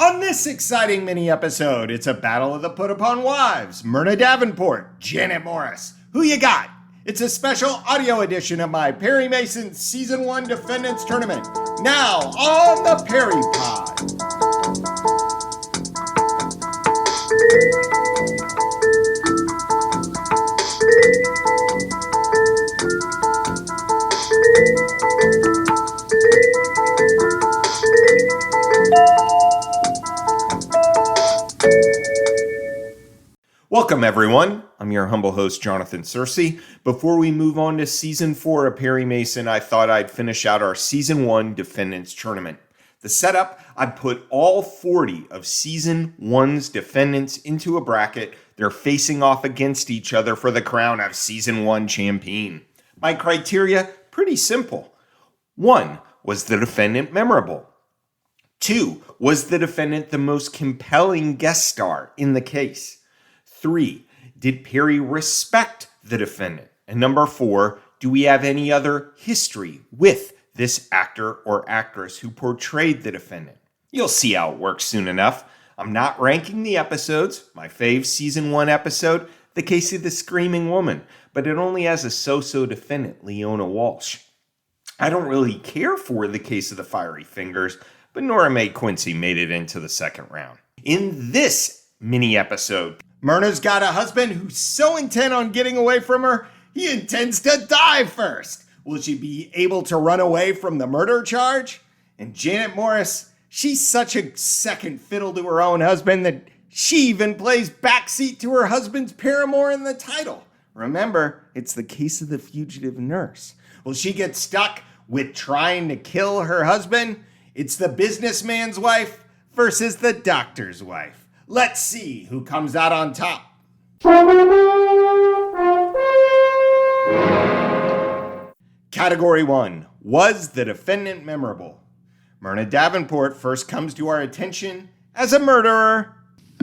On this exciting mini-episode, it's a battle of the put-upon wives. Myrna Davenport, Janet Morris. Who you got? It's a special audio edition of my Perry Mason Season 1 Defendants Tournament. Now, on the Perry Pod. Welcome, everyone. I'm your humble host, Jonathan Searcy. Before we move on to Season 4 of Perry Mason, I thought I'd finish out our Season 1 Defendants Tournament. The setup, I put all 40 of Season 1's defendants into a bracket. They're facing off against each other for the crown of Season 1 champion. My criteria, pretty simple. 1, was the defendant memorable? 2, was the defendant the most compelling guest star in the case? 3, did Perry respect the defendant? And number 4, do we have any other history with this actor or actress who portrayed the defendant? You'll see how it works soon enough. I'm not ranking the episodes. My fave Season 1 episode, The Case of the Screaming Woman, but it only has a so-so defendant, Leona Walsh. I don't really care for The Case of the Fiery Fingers, but Nora Mae Quincy made it into the second round. In this mini-episode, Myrna's got a husband who's so intent on getting away from her, he intends to die first. Will she be able to run away from the murder charge? And Janet Morris, she's such a second fiddle to her own husband that she even plays backseat to her husband's paramour in the title. Remember, it's The Case of the Fugitive Nurse. Will she get stuck with trying to kill her husband? It's the businessman's wife versus the doctor's wife. Let's see who comes out on top. Category 1. Was the defendant memorable? Myrna Davenport first comes to our attention as a murderer.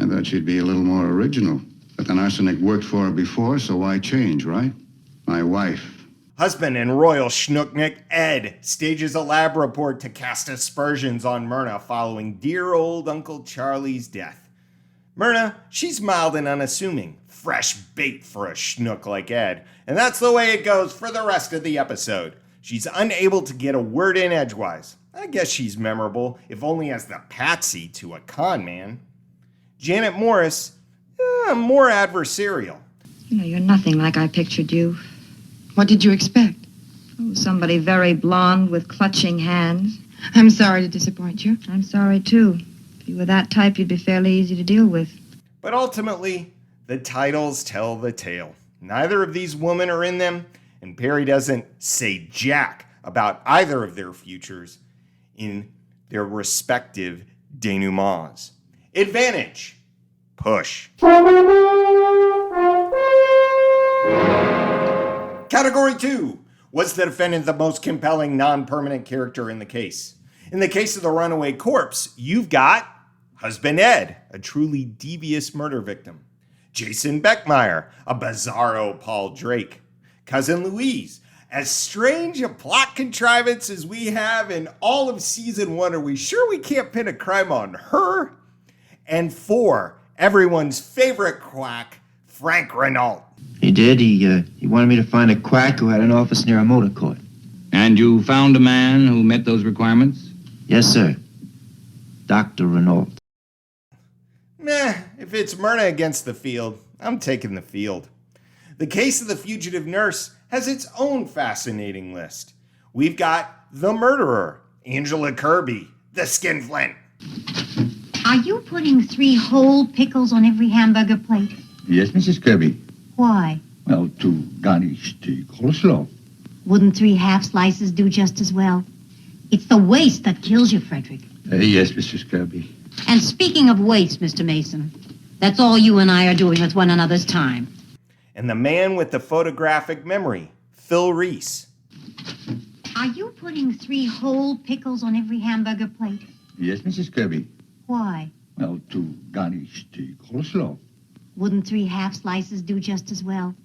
I thought she'd be a little more original. But an arsenic worked for her before, so why change, right? My wife. Husband and royal schnooknick Ed stages a lab report to cast aspersions on Myrna following dear old Uncle Charlie's death. Myrna, she's mild and unassuming, fresh bait for a schnook like Ed, and that's the way it goes for the rest of the episode. She's unable to get a word in edgewise. I guess she's memorable, if only as the patsy to a con man. Janet Morris, more adversarial. You know, you're nothing like I pictured you. What did you expect? Oh, somebody very blonde with clutching hands. I'm sorry to disappoint you. I'm sorry, too. If you were that type, you'd be fairly easy to deal with. But ultimately, the titles tell the tale. Neither of these women are in them, and Perry doesn't say jack about either of their futures in their respective denouements. Advantage. Push. Category 2. Was the defendant the most compelling non-permanent character in the case? In the case of the runaway corpse, you've got husband Ed, a truly devious murder victim. Jason Beckmeyer, a bizarro Paul Drake. Cousin Louise, as strange a plot contrivance as we have in all of Season 1, are we sure we can't pin a crime on her? And 4, everyone's favorite quack, Frank Renault. He did. He wanted me to find a quack who had an office near a motor court. And you found a man who met those requirements? Yes, sir. Dr. Renault. Meh, if it's Myrna against the field, I'm taking the field. The Case of the Fugitive Nurse has its own fascinating list. We've got the murderer, Angela Kirby, the skinflint. Are you putting 3 whole pickles on every hamburger plate? Yes, Mrs. Kirby. Why? Well, to garnish the coleslaw. Wouldn't 3 half slices do just as well? It's the waste that kills you, Frederick. Yes, Mrs. Kirby. And speaking of waste, Mr. Mason, that's all you and I are doing with one another's time. And the man with the photographic memory, Phil Reese. Are you putting 3 whole pickles on every hamburger plate? Yes, Mrs. Kirby. Why? Well, to garnish the coleslaw. Wouldn't 3 half slices do just as well?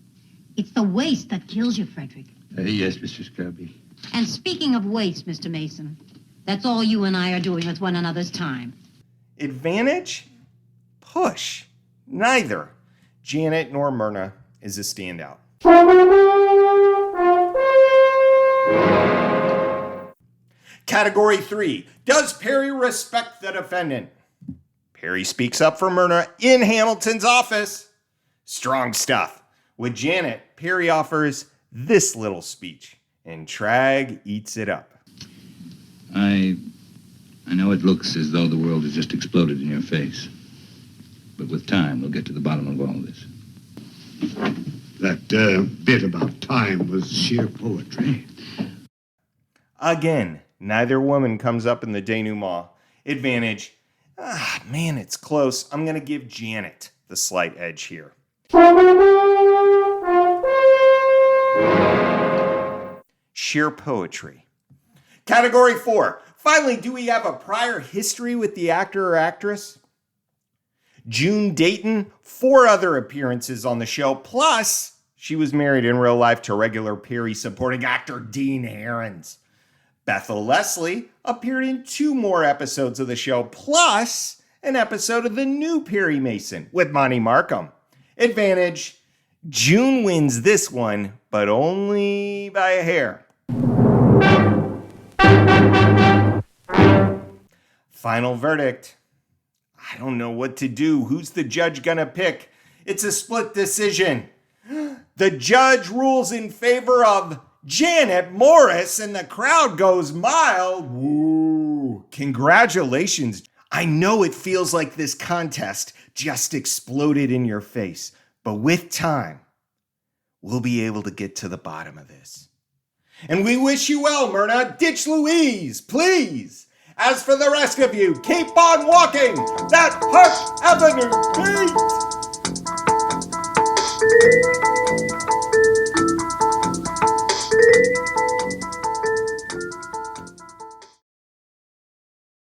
It's the waste that kills you, Frederick. Yes, Mrs. Kirby. And speaking of waste, Mr. Mason, that's all you and I are doing with one another's time. Advantage? Push. Neither. Janet nor Myrna is a standout. Category 3. Does Perry respect the defendant? Perry speaks up for Myrna in Hamilton's office. Strong stuff. With Janet, Perry offers this little speech, and Tragg eats it up. I know it looks as though the world has just exploded in your face. But with time, we'll get to the bottom of all this. That bit about time was sheer poetry. Again, neither woman comes up in the denouement. Advantage. Man, it's close. I'm going to give Janet the slight edge here. Sheer poetry. Category 4. Finally, do we have a prior history with the actor or actress? June Dayton, 4 other appearances on the show, plus she was married in real life to regular Perry supporting actor Dean Herons. Bethel Leslie appeared in 2 more episodes of the show, plus an episode of the new Perry Mason with Monty Markham. Advantage, June wins this one, but only by a hair. Final verdict. I don't know what to do. Who's the judge gonna pick? It's a split decision. The judge rules in favor of Janet Morris, and the crowd goes mild. Woo! Congratulations. I know it feels like this contest just exploded in your face, but with time, we'll be able to get to the bottom of this. And we wish you well, Myrna. Ditch Louise, please. As for the rest of you, keep on walking that Park Avenue beat.